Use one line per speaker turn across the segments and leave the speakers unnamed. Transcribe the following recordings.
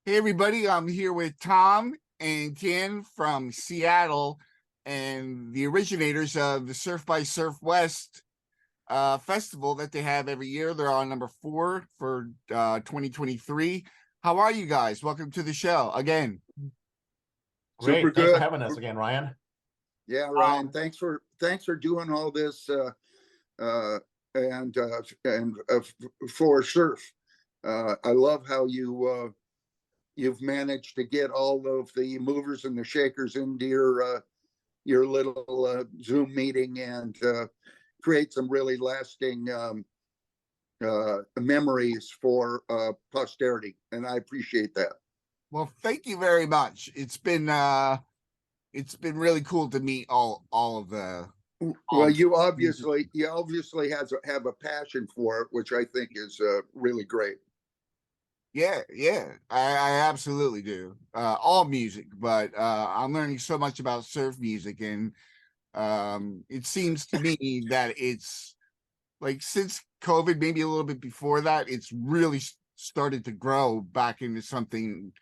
Hey everybody, I'm here with Thom and Tien from Seattle and the originators of the Surf by Surfwest festival that they have every year. They're on number 4 for 2023. How are you guys? Welcome to the show again.
Super
Great. Thanks for
good.
having us again, Ryan.
Yeah, Ryan.
Um,
Thanks for doing all this and for surf. I love how you've managed to get all of the movers and the shakers into your little Zoom meeting and create some really lasting memories for posterity, and I appreciate that.
well, thank you very much. It's been really cool to meet all of the
Well, you
music.
obviously have a passion for it, which I think is really great.
Yeah, I absolutely do. All music, but I'm learning so much about surf music, and it seems to me that it's like since COVID, maybe a little bit before that, it's really started to grow back into something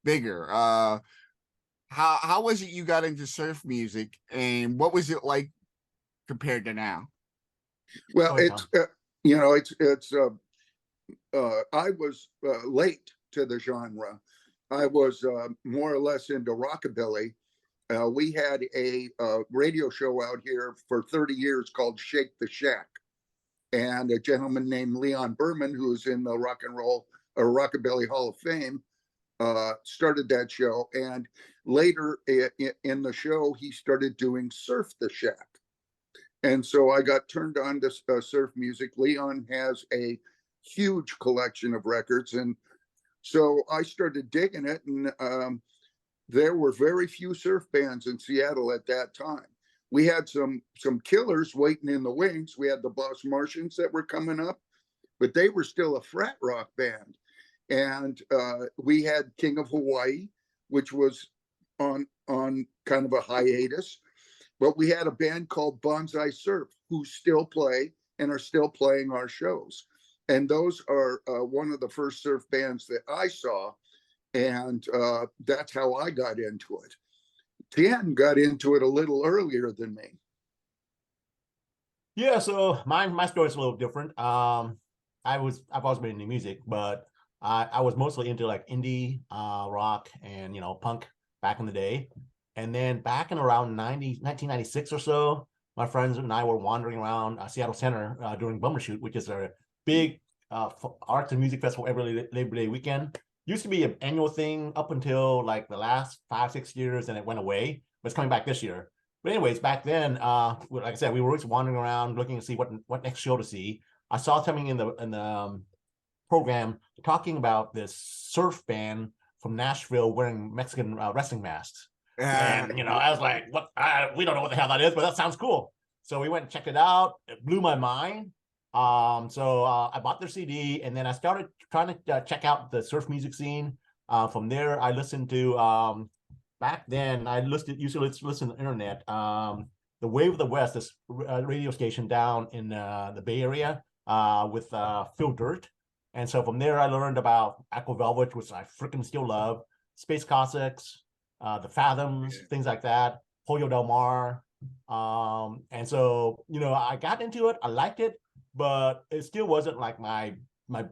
bigger. How was it you got into surf music, and what was it like compared to now?
Well,
Go ahead, Tom.
I was late to the genre. I was more or less into rockabilly. We had a radio show out here for 30 years called Shake the Shack. And a gentleman named Leon Berman, who's in the Rock and Roll or Rockabilly Hall of Fame, started that show. And later in the show, he started doing Surf the Shack. And so I got turned on to surf music. Leon has a huge collection of records. And so I started digging it. And there were very few surf bands in Seattle at that time. We had some killers waiting in the wings. We had the Boss Martians that were coming up, but they were still a frat rock band. And we had King of Hawaii, which was on kind of a hiatus. But we had a band called Bonsai Surf who still play and are still playing our shows. And those are one of the first surf bands that I saw. And that's how I got into it. Tien got into it a little earlier than me.
Yeah, so my story is a little different. I've always been into music, but I was mostly into like indie rock and punk back in the day. And then back in around 1996 or so, my friends and I were wandering around Seattle Center during Bumbershoot, which is a big arts and music festival every Labor Day weekend. Used to be an annual thing up until like the last 5-6 years, and it went away. But it's coming back this year. But anyways, back then, like I said, we were always wandering around looking to see what next show to see. I saw something in the program talking about this surf band from Nashville wearing Mexican wrestling masks. And I was like, "What? We don't know what the hell that is, but that sounds cool." So we went and checked it out. It blew my mind. So I bought their CD, and then I started trying to check out the surf music scene. From there, I listened to back then. I used to listen to the internet. The Wave of the West, this radio station down in the Bay Area, with Phil Dirt. And so from there, I learned about Aqua Velvet, which I freaking still love, Space Cossacks, the Fathoms, things like that, Pollo Del Mar. And so, I got into it. I liked it, but it still wasn't like my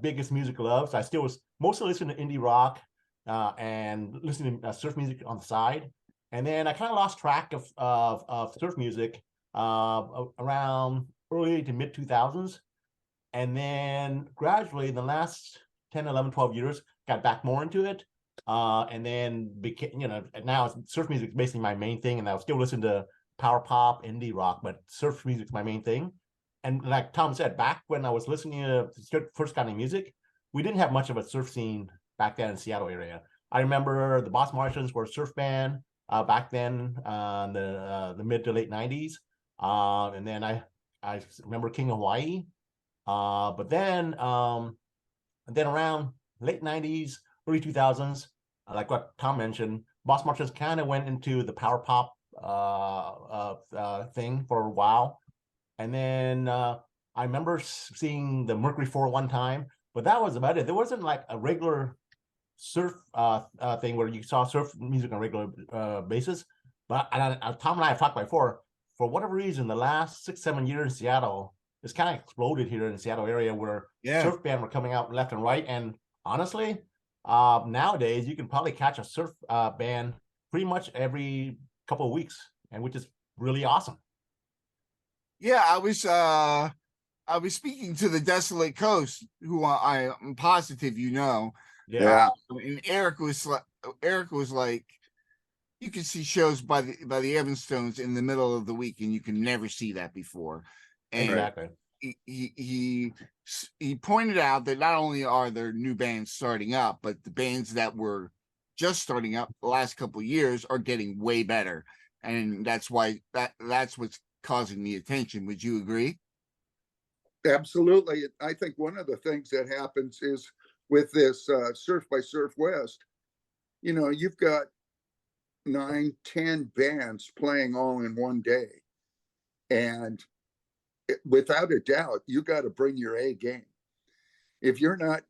biggest music love. So I still was mostly listening to indie rock and listening to surf music on the side. And then I kind of lost track of surf music around early to mid 2000s. And then gradually in the last 10, 11, 12 years, got back more into it. And then became, now surf music is basically my main thing. And I still listen to power pop, indie rock, but surf music is my main thing. And like Thom said, back when I was listening to first kind of music, we didn't have much of a surf scene back then in Seattle area. I remember the Boss Martians were a surf band back then in the mid to late 90s. And then I remember King of Hawaii. But then around late 90s, early 2000s, like what Thom mentioned, Boss Martians kind of went into the power pop thing for a while. And then I remember seeing the Mercury 4 one time, but that was about it. There wasn't like a regular surf thing where you saw surf music on a regular basis. But Tom and I have talked before. For whatever reason, the last 6-7 years in Seattle, it's kind of exploded here in the Seattle area where surf band were coming out left and right. And honestly, nowadays you can probably catch a surf band pretty much every couple of weeks, and which is really awesome.
Yeah, I was speaking to the Desolate Coast, who I'm positive you know.
Yeah.
And Eric was like, you can see shows by the Evanstones in the middle of the week, and you can never see that before. And
Exactly.
He pointed out that not only are there new bands starting up, but the bands that were just starting up the last couple of years are getting way better, and that's why that's what's causing the attention. Would you agree?
Absolutely. I think one of the things that happens is with this Surf by Surfwest, you know, you've got 9-10 bands playing all in one day, and without a doubt, you got to bring your A game. If you're not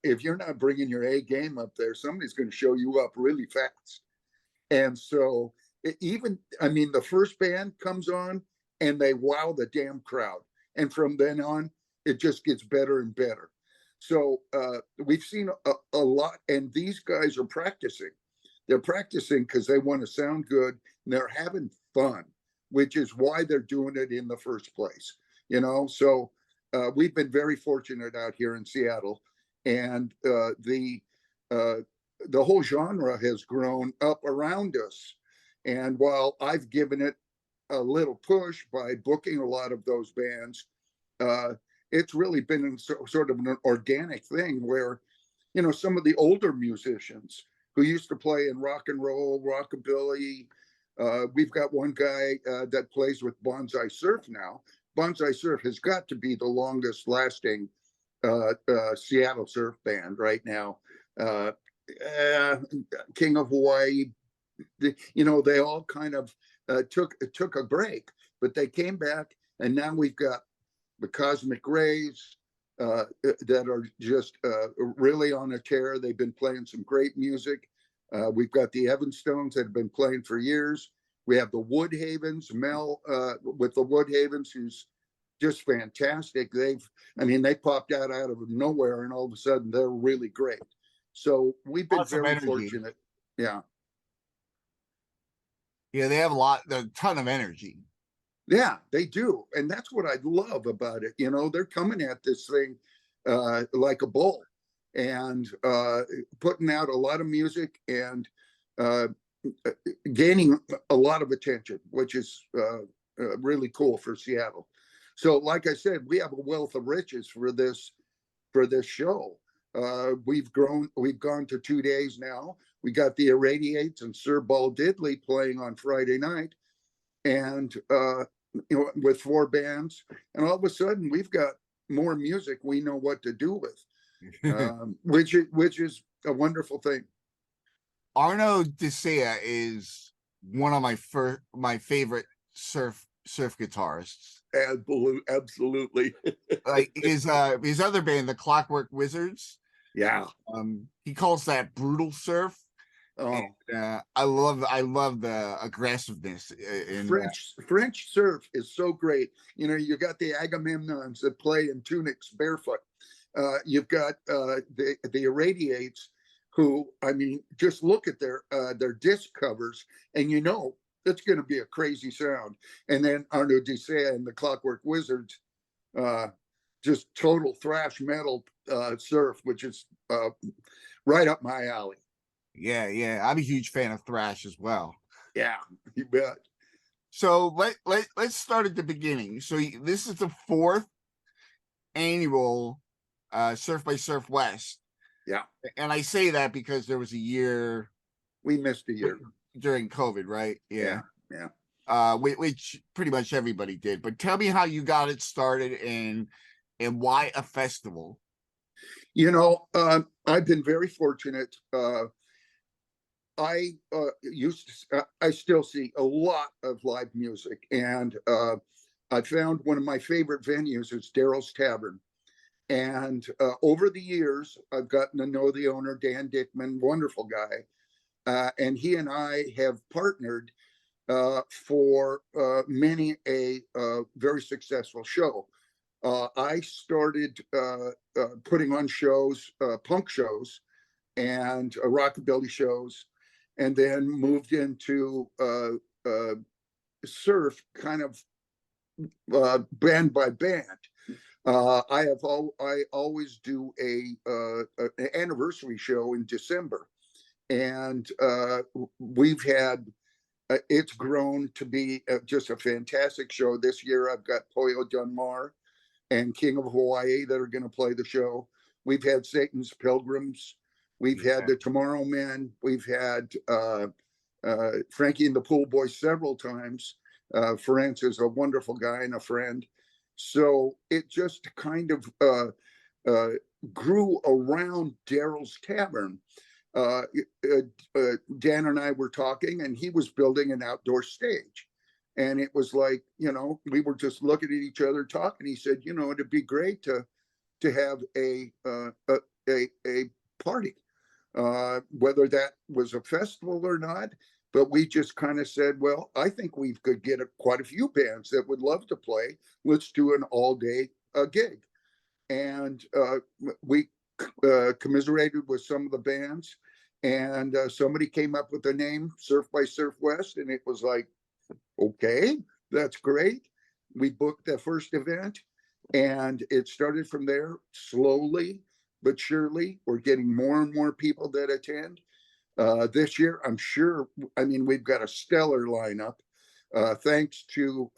bringing your A game up there, somebody's going to show you up really fast. And so I mean, the first band comes on and they wow the damn crowd, and from then on it just gets better and better. So we've seen a lot, and these guys are practicing. They're practicing because they want to sound good, and they're having fun, which is why they're doing it in the first place. You know, so we've been very fortunate out here in Seattle, and the whole genre has grown up around us. And while I've given it a little push by booking a lot of those bands, it's really been sort of an organic thing where, you know, some of the older musicians who used to play in rock and roll, rockabilly, we've got one guy that plays with Bonsai Surf now. Bonsai Surf has got to be the longest lasting Seattle surf band right now. King of Hawaii, you know, they all kind of took a break, but they came back, and now we've got the Cosmic Rays that are just really on a tear. They've been playing some great music. We've got the Evanstones that have been playing for years. We have the Woodhavens, Mel with the Woodhavens, who's just fantastic. They popped out of nowhere, and all of a sudden they're really great. So we've been very fortunate. Yeah.
Yeah, they have a ton of energy.
Yeah, they do. And that's what I love about it. You know, they're coming at this thing like a bull, and putting out a lot of music, and gaining a lot of attention, which is really cool for Seattle. So like I said, we have a wealth of riches for this show. We've gone to 2 days now. We got the Irradiates and Sir Ball Diddley playing on Friday night, and you know, with 4 bands, and all of a sudden we've got more music we know what to do with, which is a wonderful thing.
Arno Desea is one of my favorite surf guitarists.
Absolutely.
Like his other band, the Clockwork Wizards.
Yeah.
He calls that brutal surf.
Oh,
and, I love the aggressiveness in
French surf is so great. You know, you got the Agamemnons that play in tunics barefoot. You've got the Irradiates, who, I mean, just look at their disc covers, and you know it's going to be a crazy sound. And then Arno Desea and the Clockwork Wizards, just total thrash metal surf, which is right up my alley.
Yeah, I'm a huge fan of thrash as well.
Yeah, you bet.
So let's start at the beginning. So this is the 4th annual Surf by Surfwest.
Yeah,
and I say that because there was a year
we missed a year
during COVID, right?
Yeah.
Which pretty much everybody did. But tell me how you got it started, and why a festival.
You know, I've been very fortunate. I still see a lot of live music, and I found one of my favorite venues is Daryl's Tavern, And over the years, I've gotten to know the owner, Dan Dickman, wonderful guy. And he and I have partnered for many a very successful show. I started putting on shows, punk shows and rockabilly shows, and then moved into surf kind of band by band. I always do an anniversary show in December, and we've had it's grown to be just a fantastic show. This year, I've got Pollo Dunmar and King of Hawaii that are going to play the show. We've had Satan's Pilgrims. We've had the Tomorrow Men. We've had Frankie and the Pool Boys several times. Ferenc is a wonderful guy and a friend. So it just kind of grew around Daryl's Tavern. Dan and I were talking, and he was building an outdoor stage. And it was like, we were just looking at each other talking. He said, it'd be great to have a party, whether that was a festival or not. But we just kind of said, well, I think we could get quite a few bands that would love to play. Let's do an all-day gig. And we commiserated with some of the bands. And somebody came up with the name Surf by Surfwest. And it was like, okay, that's great. We booked the first event. And it started from there slowly but surely. We're getting more and more people that attend. This year, I'm sure, we've got a stellar lineup, thanks to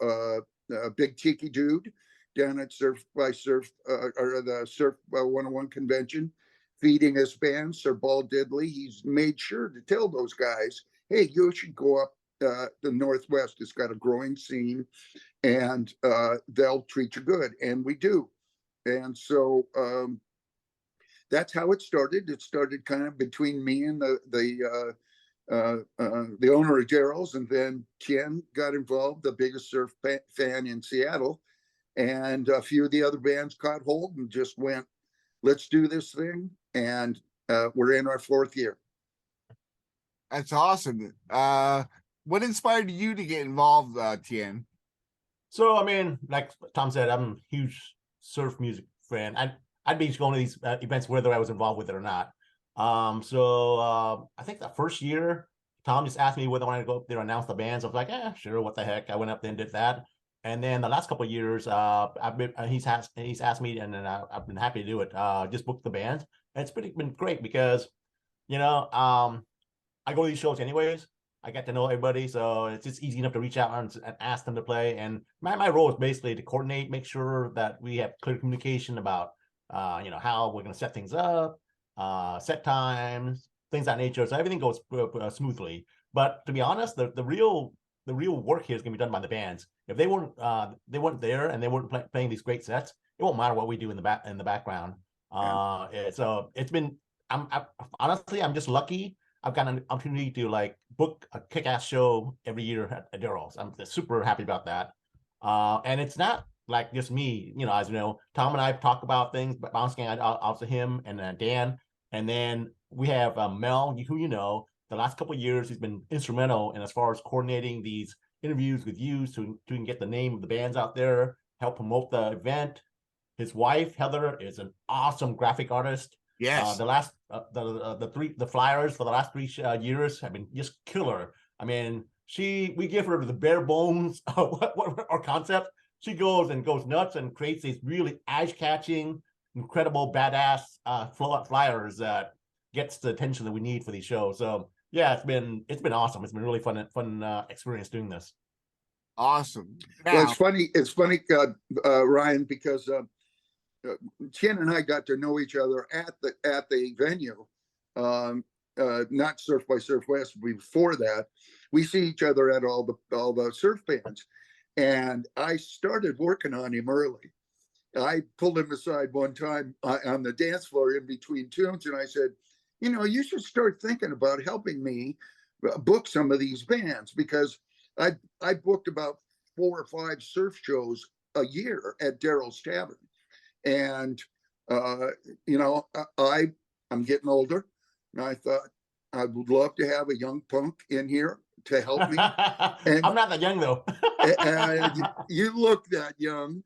Big Tiki Dude down at Surf by Surf, or the Surf 101 convention, feeding us bands. Sir Ball Diddley, he's made sure to tell those guys, hey, you should go up the Northwest. It's got a growing scene, and they'll treat you good. And we do. And so that's how it started. It started kind of between me and the owner of Daryl's, and then Tien got involved, the biggest surf fan in Seattle, and a few of the other bands caught hold and just went, let's do this thing. And we're in our 4th year.
That's awesome. What inspired you to get involved, Tien?
So, like Thom said, I'm a huge surf music fan. I'd be going to these events whether I was involved with it or not. So I think the first year, Thom just asked me whether I wanted to go up there and announce the bands. I was like, yeah, sure, what the heck. I went up there and did that. And then the last couple of years, he's asked me, and then I've been happy to do it. Just book the bands. And it's been great because, I go to these shows anyways. I get to know everybody, so it's just easy enough to reach out and ask them to play. And my role is basically to coordinate, make sure that we have clear communication about how we're going to set things up, set times, things of that nature. So everything goes smoothly. But to be honest, the real work here is going to be done by the bands. If they weren't there and they weren't playing these great sets, it won't matter what we do in the background. So it's been. Honestly, I'm just lucky. I've got an opportunity to book a kick-ass show every year at Daryl's. I'm super happy about that. And it's not like just me, as you know, Thom and I talk about things, but bouncing out to him and Dan. And then we have Mel, who the last couple of years, he's been instrumental in as far as coordinating these interviews with you so we can get the name of the bands out there, help promote the event. His wife, Heather, is an awesome graphic artist.
Yes.
The flyers for the last 3 years have been just killer. We give her the bare bones of what our concept. She goes nuts and creates these really eye-catching, incredible, badass flyers that gets the attention that we need for these shows. So yeah, it's been awesome. It's been really fun experience doing this.
Awesome.
Well, it's funny, Ryan, because Tien and I got to know each other at the venue, not Surf by Surfwest. Before that, we see each other at all the surf bands, and I started working on him early. I pulled him aside one time on the dance floor in between tunes, and I said, you should start thinking about helping me book some of these bands, because I booked about 4 or 5 surf shows a year at Daryl's Tavern. And Uh, you know, I'm getting older, and I thought I would love to have a young punk in here to help me. And
I'm not that young though.
you look that young,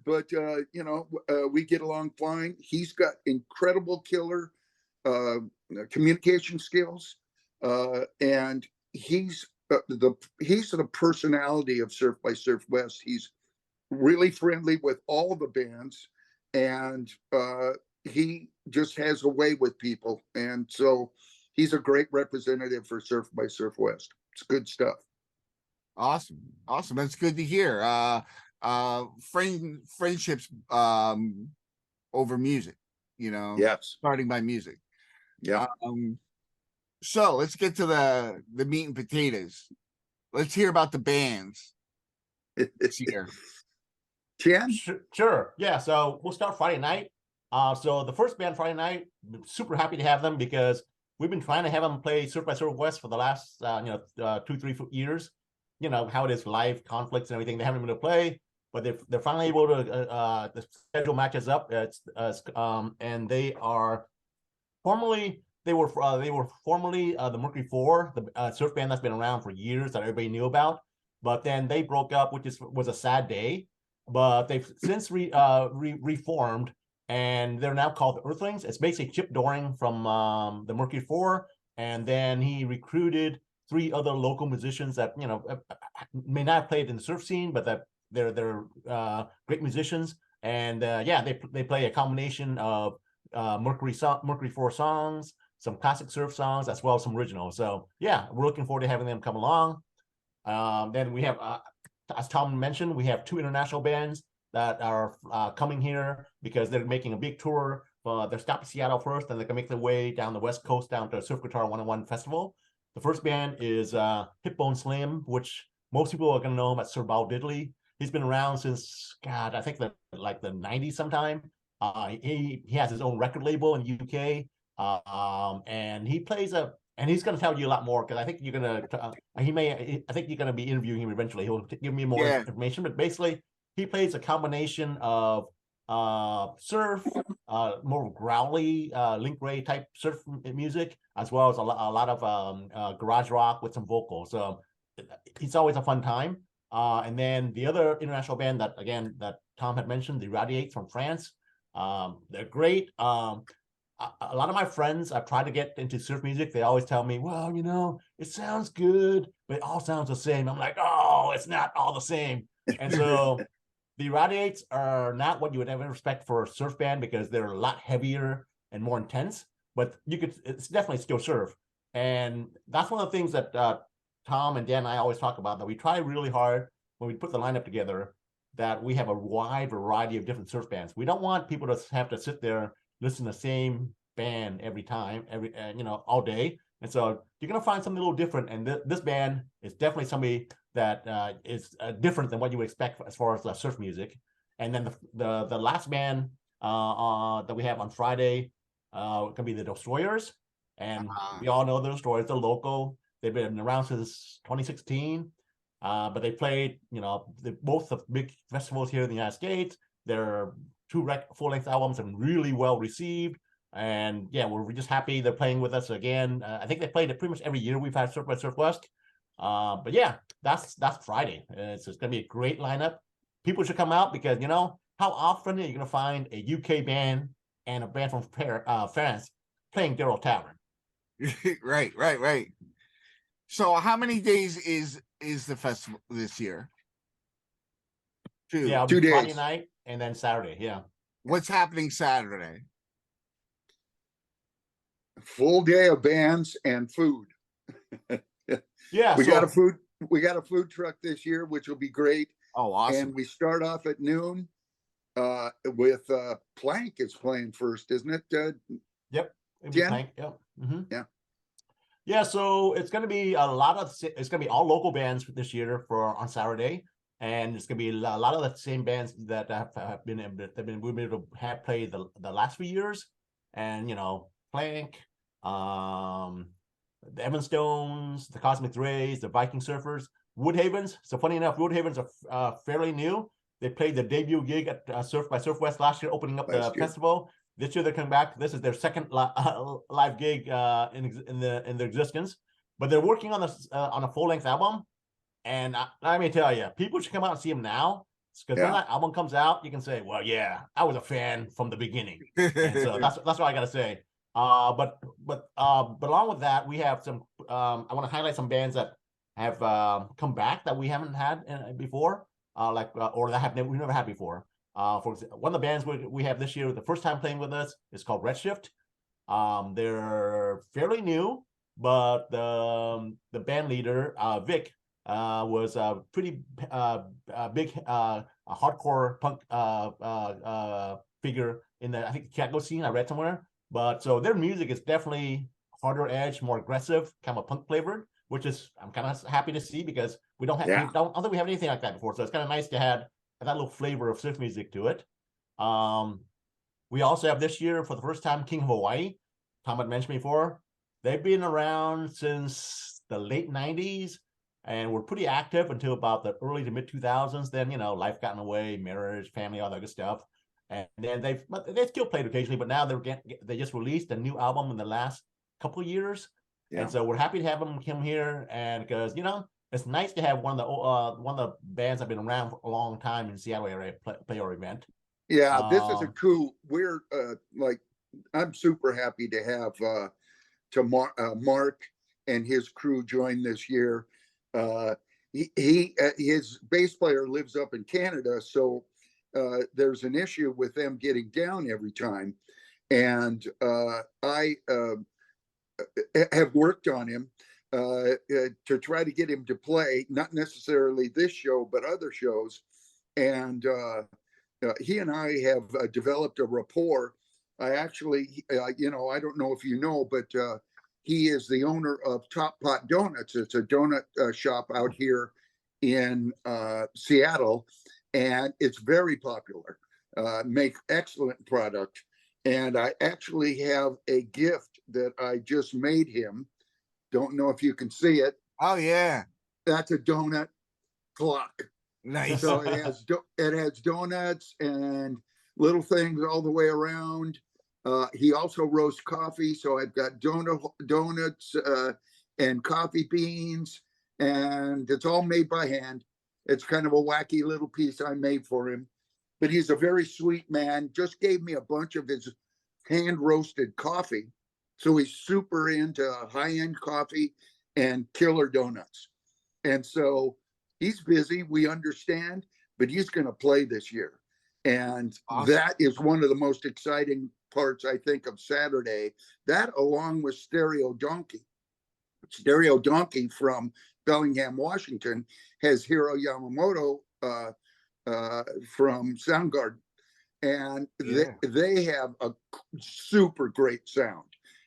but you know, we get along fine. He's got incredible killer uh, communication skills, and he's the personality of Surf by Surfwest. He's really friendly with all the bands, and he just has a way with people, and so he's a great representative for Surf by Surfwest. It's good stuff.
Awesome. Awesome. That's good to hear. Friendships over music, you know,
Yes.
starting by music.
Yeah.
So let's get to the meat and potatoes. Let's hear about the bands this year.
Tien?
Sure. Yeah. So we'll start Friday night. So the first band Friday night, super happy to have them because we've been trying to have them play Surf by Surfwest for the last 2-3 years. You know how it is, live conflicts and everything. They haven't been able to play, but they're finally able to. The schedule matches up. And they are formerly they were formerly the Mercury 4, the surf band that's been around for years that everybody knew about. But then they broke up, which was a sad day. But they've since reformed, and they're now called the Earthlings. It's basically Chip Doring from the Mercury 4, and then he recruited 3 other local musicians that may not have played in the surf scene, but that they're great musicians. And they play a combination of Mercury 4 songs, some classic surf songs, as well as some originals. So yeah, we're looking forward to having them come along. Then we have, as Thom mentioned, we have 2 international bands that are coming here because they're making a big tour. They're stopping Seattle first, and they're gonna make their way down the West Coast down to Surf Guitar 101 Festival. The first band is Hipbone Slim, which most people are gonna know him as Sir Bow Diddley. He's been around since I think the 90s sometime. He has his own record label in UK, and he plays and he's going to tell you a lot more because I think you're going to I think you're going to be interviewing him eventually. He'll give me more information, but basically he plays a combination of surf, more growly Link Ray type surf music, as well as a lot of garage rock with some vocals. So it's always a fun time. And then the other international band that Thom had mentioned, the Radiates from France. They're great. A lot of my friends, I've tried to get into surf music. They always tell me, well, it sounds good, but it all sounds the same. I'm like, oh, it's not all the same. And so the Radiates are not what you would ever expect for a surf band because they're a lot heavier and more intense, but it's definitely still surf. And that's one of the things that Thom and Dan and I always talk about, that we try really hard when we put the lineup together, that we have a wide variety of different surf bands. We don't want people to have to sit there, listen to the same band every time, all day. And so you're going to find something a little different. And this band is definitely somebody that is different than what you would expect as far as surf music. And then the last band that we have on Friday can be the Destroyers. And we all know the Destroyers, they're local. They've been around since 2016. But they played, both the big festivals here in the United States. Their 2 full-length albums have been really well received. And yeah, we're just happy they're playing with us again. I think they played it pretty much every year we've had Surf by Surfwest. But yeah, that's Friday. It's going to be a great lineup. People should come out because, how often are you going to find a UK band and a band from France playing Daryl Tavern?
Right. So how many days is the festival this year? 2.
Yeah,
2 days.
Friday night and then Saturday. Yeah.
What's happening Saturday?
Full day of bands and food.
Yeah,
we got a food truck this year, which will be great.
Oh, awesome.
And we start off at noon with Plank is playing first, isn't it?
Yep.
Tien?
Yep. Mm-hmm.
Yeah.
Yeah, so it's going to be it's going to be all local bands this year on Saturday, and it's going to be a lot of the same bands that we've been able to have played the last few years, and Plank, the Evanstones, the Cosmic Rays, the Viking Surfers, Woodhavens. So funny enough, Woodhavens are fairly new. They played the debut gig at Surf by Surfwest last year, opening up the
Last year.
festival. This year they're coming back. This is their second live gig in their existence. But they're working on a full length album, and let me tell you, people should come out and see them now, because when that album comes out, you can say, "Well, yeah, I was a fan from the beginning," and so that's what I gotta say. But along with that, we have some. I want to highlight some bands that have come back that we haven't had before, or that we never had before. For example, one of the bands we have this year, the first time playing with us, is called Redshift. They're fairly new, but the band leader Vic was a pretty big hardcore punk figure in the, I think, Chicago scene. I read somewhere. But so their music is definitely harder edge, more aggressive, kind of punk flavored, which is I'm kind of happy to see, because we don't have I don't think we have anything like that before. So it's kind of nice to have that little flavor of surf music to it. We also have this year, for the first time, King of Hawaii. Thom had mentioned before. They've been around since the late 90s and were pretty active until about the early to mid 2000s. Then, life got in the way, marriage, family, all that good stuff. And then they still played occasionally, but now they just released a new album in the last couple of years. And so we're happy to have them come here, and because it's nice to have one of the bands that have been around for a long time in Seattle area play our event.
Yeah, this is a cool. We're I'm super happy to have Mark and his crew join this year. His bass player lives up in Canada, so there's an issue with them getting down every time, and I have worked on him to try to get him to play, not necessarily this show, but other shows. And he and I have developed a rapport. I actually, I don't know if you know, but he is the owner of Top Pot Donuts. It's a donut shop out here in Seattle, and it's very popular. Make excellent product. And I actually have a gift that I just made him. Don't know if you can see it.
Oh yeah,
that's a donut clock.
Nice.
So it has donuts and little things all the way around. He also roasts coffee, so I've got donuts and coffee beans, and it's all made by hand. It's kind of a wacky little piece I made for him. But he's a very sweet man. Just gave me a bunch of his hand roasted coffee. So he's super into high-end coffee and killer donuts. And so he's busy, we understand, but he's going to play this year. And that is one of the most exciting parts, I think, of Saturday. That, along with Stereo Donkey. Stereo Donkey from Bellingham, Washington, has Hiro Yamamoto from Soundgarden, and they have a super great sound.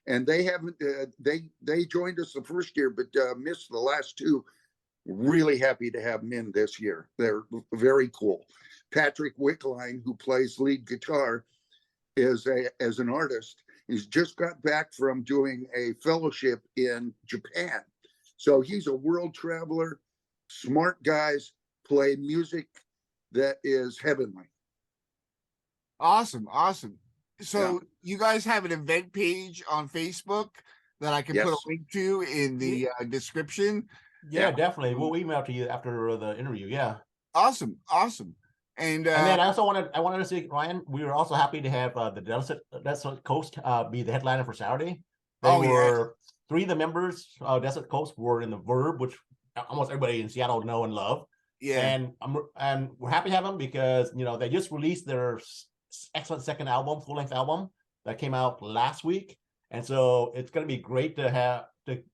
And they haven't they joined us the first year, but missed the last two. Really happy to have them in this year. They're very cool. Patrick Wickline, who plays lead guitar, as an artist, he's just got back from doing a fellowship in Japan. So he's a world traveler. Smart guys, play music that is heavenly.
Awesome. So you guys have an event page on Facebook that I can put a link to in the description?
Yeah, definitely. We'll email to you after the interview. Yeah.
Awesome. And
then I wanted to say, Ryan, we were also happy to have the Desert Coast be the headliner for Saturday. Three of the members of Desert Coast were in the Verb, which almost everybody in Seattle know and love. Yeah. And we're happy to have them because they just released their excellent second album, full-length album, that came out last week. And so it's going to be great to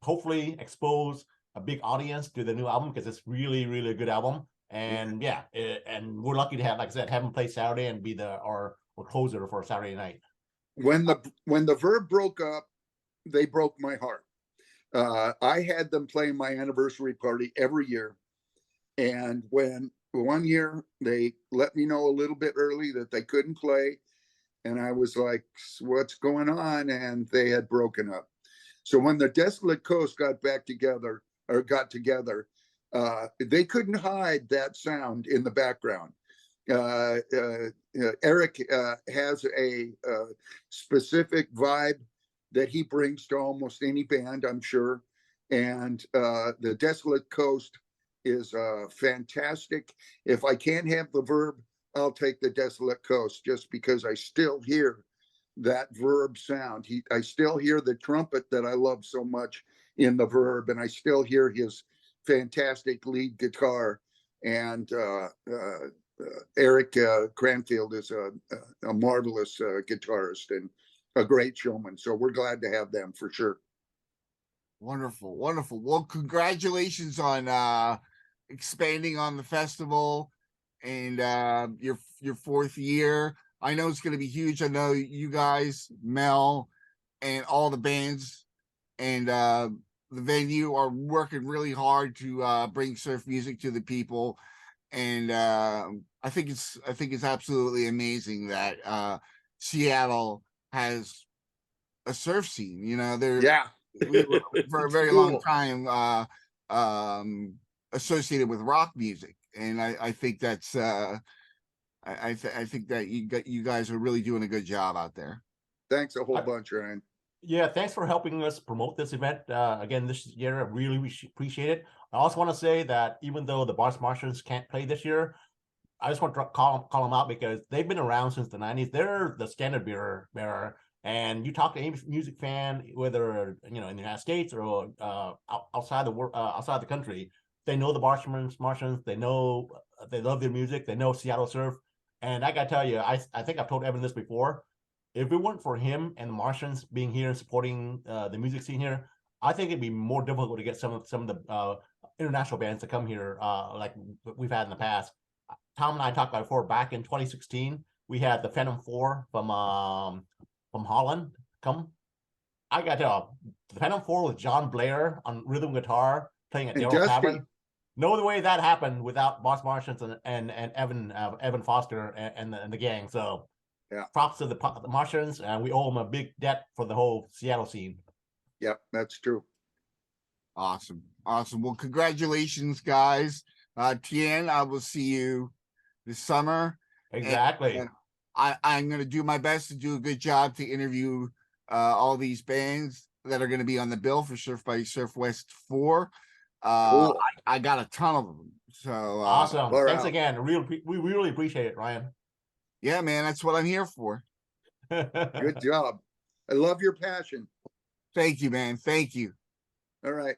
hopefully expose a big audience to the new album, because it's really, really a good album. And and we're lucky to have, like I said, have them play Saturday and be our closer for Saturday night.
When the Verb broke up, they broke my heart. I had them playing my anniversary party every year. And when one year they let me know a little bit early that they couldn't play, and I was like, what's going on? And they had broken up. So when the Desolate Coast got together, they couldn't hide that sound in the background. Eric has a specific vibe that he brings to almost any band, I'm sure. And the Desolate Coast is fantastic. If I can't have the Verb, I'll take the Desolate Coast, just because I still hear that Verb sound. I still hear the trumpet that I love so much in the Verb, and I still hear his fantastic lead guitar. And Eric Cranfield is a marvelous guitarist and a great showman. So we're glad to have them for sure.
Wonderful, wonderful. Well, congratulations on expanding on the festival and your fourth year. I know it's going to be huge. I know you guys, Mel, and all the bands and the venue are working really hard to bring surf music to the people. And I think it's absolutely amazing that Seattle has a surf scene. You know, we were for a very long time associated with rock music, and I think that's I think that you guys are really doing a good job out there.
Thanks a whole bunch, Ryan.
Yeah, thanks for helping us promote this event again this year. I really appreciate it. I also want to say that even though the Boss Martians can't play this year, I just want to call them out because they've been around since the 90s. They're the standard bearer. And you talk to any music fan, whether in the United States or outside the country, they know the Martians. They know they love their music. They know Seattle surf. And I gotta tell you, I think I've told Evan this before. If it weren't for him and the Martians being here and supporting the music scene here, I think it'd be more difficult to get some of the international bands to come here like we've had in the past. Thom and I talked about before. Back in 2016, we had the Phantom 4 from Holland come. I got to tell you, the Phantom 4 with John Blair on rhythm guitar playing at Darrell Tavern. No other way that happened without Boss Martians and Evan Foster and the gang. So yeah, props to the Martians, and we owe them a big debt for the whole Seattle scene.
Yep, that's true.
Awesome. Well, congratulations, guys. Tien, I will see you this summer.
Exactly.
And I'm going to do my best to do a good job to interview all these bands that are going to be on the bill for Surf by Surfwest 4. Cool. I got a ton of them. So
awesome. Thanks again. We really appreciate it, Ryan.
Yeah, man, that's what I'm here for.
Good job. I love your passion.
Thank you, man. Thank you.
All right.